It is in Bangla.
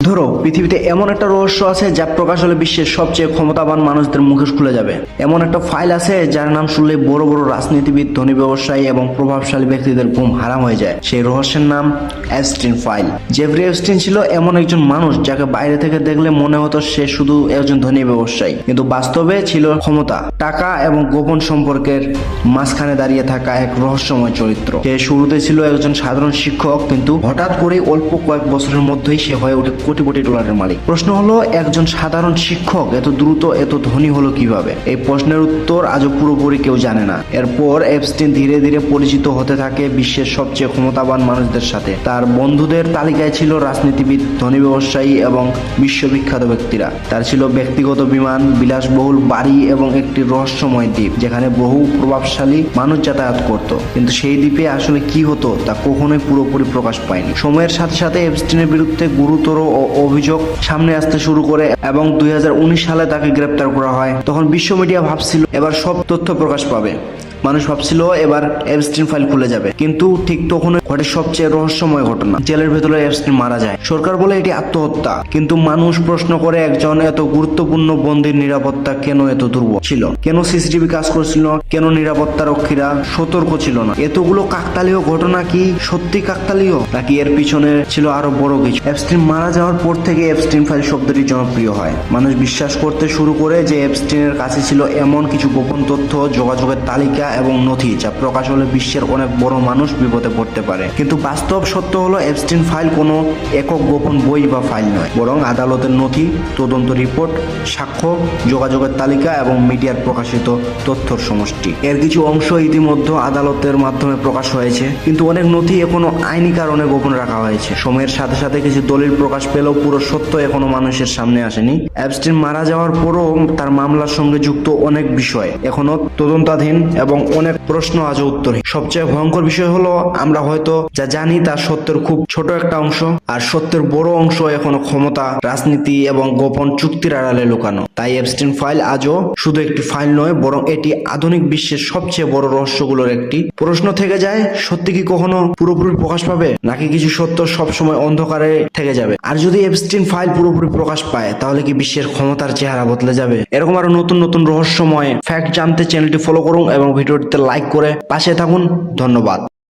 ধরো পৃথিবীতে এমন একটা রহস্য আছে যা প্রকাশ হলে বিশ্বের সবচেয়ে ক্ষমতাবান মানুষদের মুখোশ খুলে যাবে। এমন একটা ফাইল আছে যার নাম শুনলে বড় বড় রাজনীতিবিদ, ধনী ব্যবসায়ী এবং প্রভাবশালী ব্যক্তিদের ঘুম হারাম হয়ে যায়। সেই রহস্যের নাম এপস্টিন ফাইল। জেফরি এপস্টিন ছিল এমন একজন মানুষ যাকে বাইরে থেকে দেখলে মনে হতো সে শুধু একজন ধনী ব্যবসায়ী, কিন্তু বাস্তবে ছিল ক্ষমতা, টাকা এবং গোপন সম্পর্কের মাঝখানে দাঁড়িয়ে থাকা এক রহস্যময় চরিত্র। সে শুরুতে ছিল একজন সাধারণ শিক্ষক, কিন্তু হঠাৎ করে অল্প কয়েক বছরের মধ্যেই সে হয়ে ওঠে কোটি কোটি ডলারের মালিক। প্রশ্ন হলো, একজন সাধারণ শিক্ষক এত দ্রুত এত ধনী হলো কিভাবে? এই প্রশ্নের উত্তর আজও পুরোপুরি কেউ জানে না। এরপর এপস্টিন ধীরে ধীরে পরিচিত হতে থাকে বিশ্বের সবচেয়ে ক্ষমতাবান মানুষদের সাথে। তার বন্ধুদের তালিকায় ছিল রাজনীতিবিদ, ধনী ব্যবসায়ী এবং বিশ্ববিখ্যাত ব্যক্তিরা। তার ছিল ব্যক্তিগত বিমান, বিলাসবহুল বাড়ি এবং একটি রহস্যময় দ্বীপ যেখানে বহু প্রভাবশালী মানুষ যাতায়াত করত। কিন্তু সেই দ্বীপে আসলে কি হতো তা কখনোই পুরোপুরি প্রকাশ পায়নি। সময়ের সাথে সাথে এপস্টিনের বিরুদ্ধে গুরুতর অভিযোগ সামনে আসতে শুরু করে এবং 2019 সালে তাকে গ্রেপ্তার করা হয়। তখন বিশ্ব মিডিয়া ভাবছিল এবার সব তথ্য প্রকাশ পাবে। মানুষ ভাবছিল এবার এপস্টিন ফাইল খুলে যাবে, কিন্তু ঠিক তখন ঘটে সবচেয়ে রহস্যময় ঘটনা। জেলের ভেতরে এপস্টিন মারা যায়। সরকার বলে এটি আত্মহত্যা, কিন্তু মানুষ প্রশ্ন করে একজন এত গুরুত্বপূর্ণ বন্দীর নিরাপত্তা কেন এত দুর্বল ছিল? কেন সিসিটিভি কাজ করছিল? কেন নিরাপত্তা রক্ষীরা সতর্ক ছিল না? এতগুলো কাকতালীয় ঘটনা কি সত্যি কাকতালীয়, নাকি এর পিছনে ছিল আরো বড় কিছু? এপস্টিন মারা যাওয়ার পর থেকে এপস্টিন ফাইল শব্দটি জনপ্রিয় হয়। মানুষ বিশ্বাস করতে শুরু করে যে এপস্টিনের কাছে ছিল এমন কিছু গোপন তথ্য, যোগাযোগের তালিকা এবং নথি যা প্রকাশ হলে বিশ্বের অনেক বড় মানুষ বিপদে পড়তে পারে। কিন্তু বাস্তব সত্য হলো এপস্টিন ফাইল কোনো একক গোপন বই বা ফাইল নয়, বরং আদালতের নথি, তদন্ত রিপোর্ট, সাক্ষ্য, যোগাযোগের তালিকা এবং মিডিয়ার প্রকাশিত তথ্যর সমষ্টি। এর কিছু অংশ ইতিমধ্যে আদালতের মাধ্যমে প্রকাশ হয়েছে, কিন্তু অনেক নথি এখনো আইনি কারণে গোপন রাখা হয়েছে। সময়ের সাথে সাথে কিছু দলিল প্রকাশ পেলেও পুরো সত্য এখনো মানুষের সামনে আসেনি। এপস্টিন মারা যাওয়ার পরও তার মামলার সঙ্গে যুক্ত অনেক বিষয় এখনো তদন্তাধীন এবং অনেক প্রশ্ন আজও উত্তরহীন। সবচেয়ে ভয়ঙ্কর বিষয় হলো, আমরা হয়তো যা জানি তার সত্যের খুব ছোট একটা অংশ, আর সত্যের বড় অংশ এখনো ক্ষমতা, রাজনীতি এবং গোপন চুক্তির আড়ালে লুকানো। তাই এপস্টিন ফাইল আজও শুধু একটি ফাইল নয়, বরং এটি আধুনিক বিশ্বের সবচেয়ে বড় রহস্যগুলোর একটি। প্রশ্ন থেকে যায়, সত্যি কি কখনো পুরোপুরি প্রকাশ পাবে, নাকি কিছু সত্য সবসময় অন্ধকারে থেকে যাবে? আর যদি এপস্টিন ফাইল পুরোপুরি প্রকাশ পায়, তাহলে কি বিশ্বের ক্ষমতার চেহারা বদলে যাবে? এরকম আরো নতুন নতুন রহস্যময় ফ্যাক্ট জানতে চ্যানেলটি ফলো করুন এবং ভিডিওটিতে লাইক করে পাশে থাকুন। ধন্যবাদ।